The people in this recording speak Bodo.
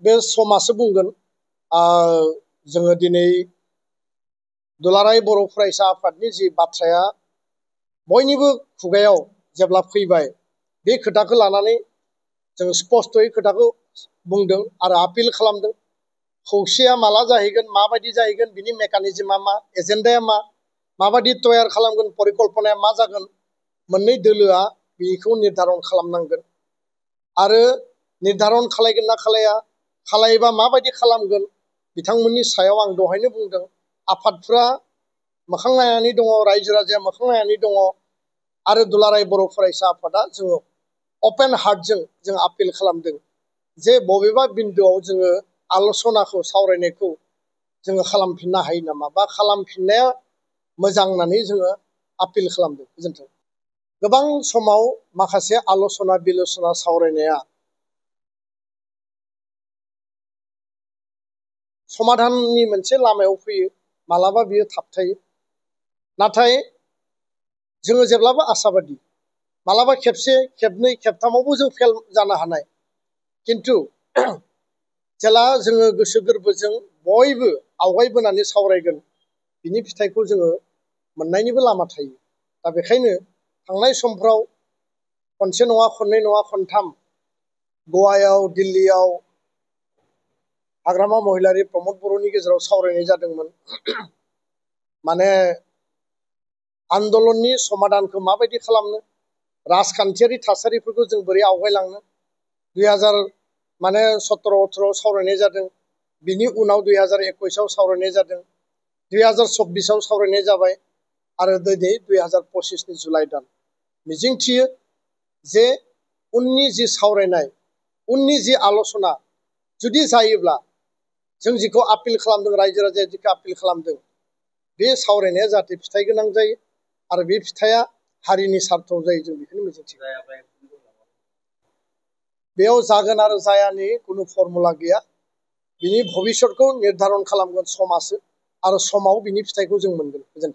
बे समासो बुंगोन जोङो दिनै दुलाराय बर' फरायसा आफादनि जि बाथ्राया बयनिबो खुगायाव जेब्ला फैबाय बे खोथाखौ लानानै जों स्पष्टयै खोथाखौ बुंदों आरो आपिल खालामदों। खौसेया माला जाहैगोन, माबायदि जाहैगोन, बिनि मेकानिजमा मा, एजेन्डाया मा, माबायदि तयार खालामगोन, परिकल्पनाया मा जागोन, मोननै दोलोआ बेखौ निर्धारन खालामनांगोन। आरो निर्धारन खालायगोन ना खालाया, खालायोबा माबायदि खालामगोन, बिथांमोननि सायाव आं दहायनो बुंदों आफादफ्रा मोखां नायनानै दङ, रायजो राजाया मोखां नायनानै दङ आरो दुलाराय बर' फरायसा आफादा जोङो अपेन हार्टजों जों आपिल खालामदों जे बबेबा बिन्दोआव जोङो आल'सनाखौ सावरायनायखौ जोङो खालामफिननो हायो नामा बा खालामफिननाया मोजां होननानै जोङो आपिल खालामदों। गोजोन्थों। गोबां समाव माखासे आल'सना बिलोचना सावरायनाया समाधाननि मोनसे लामायाव फैयो, मालाबा बियो थाबथायो। नाथाय जोङो जेब्लाबो आसाबादि, मालाबा खेबसे खेबनै खेबथामावबो जों फेल जानो हानाय, खिन्थु जेला जोङो गोसो गोरबोजों बयबो आवगायबोनानै सावरायगोन बिनि फिथाइखौ जोङो मोननायनिबो लामा थायो। दा बेखायनो थांनाय समफ्राव खनसे नङा, खननै नङा, खनथाम गवायाव, दिल्लीयाव हाग्रामा महिलारि प्रमद बर'नि गेजेराव सावरायनाय जादोंमोन। माने आन्दलननि समाधानखौ माबायदि खालामनो, राजखान्थियारि थासारिफोरखौ जों बोरै आवगायलांनो, 2017-18 सावरायनाय जादों। बिनि उनाव 2021आव सावरायनाय जादों, 2024आव सावरायनाय जाबाय आरो दिनै 2025नि जुलाइ दान। मिजिंथियो जे उननि जि सावरायनाय, उननि जि आल'सना जुदि जायोब्ला जों जिखौ आपिल खालामदों, रायजो राजाया जिखौ आपिल खालामदों, बे सावरायनाया जाहाथे फिथाइ गोनां जायो आरो बे फिथाइया हारिनि सार्थआव जायो, जों बेखौनो मिजिंथियो। बेयाव जागोन आरो जायानि खुनु फर्मुला गैया। बिनि भबिष्यतखौ निर्धारन खालामगोन समाजो आरो समाव बिनि फिथाइखौ जों मोनगोन। गोजोन्थों।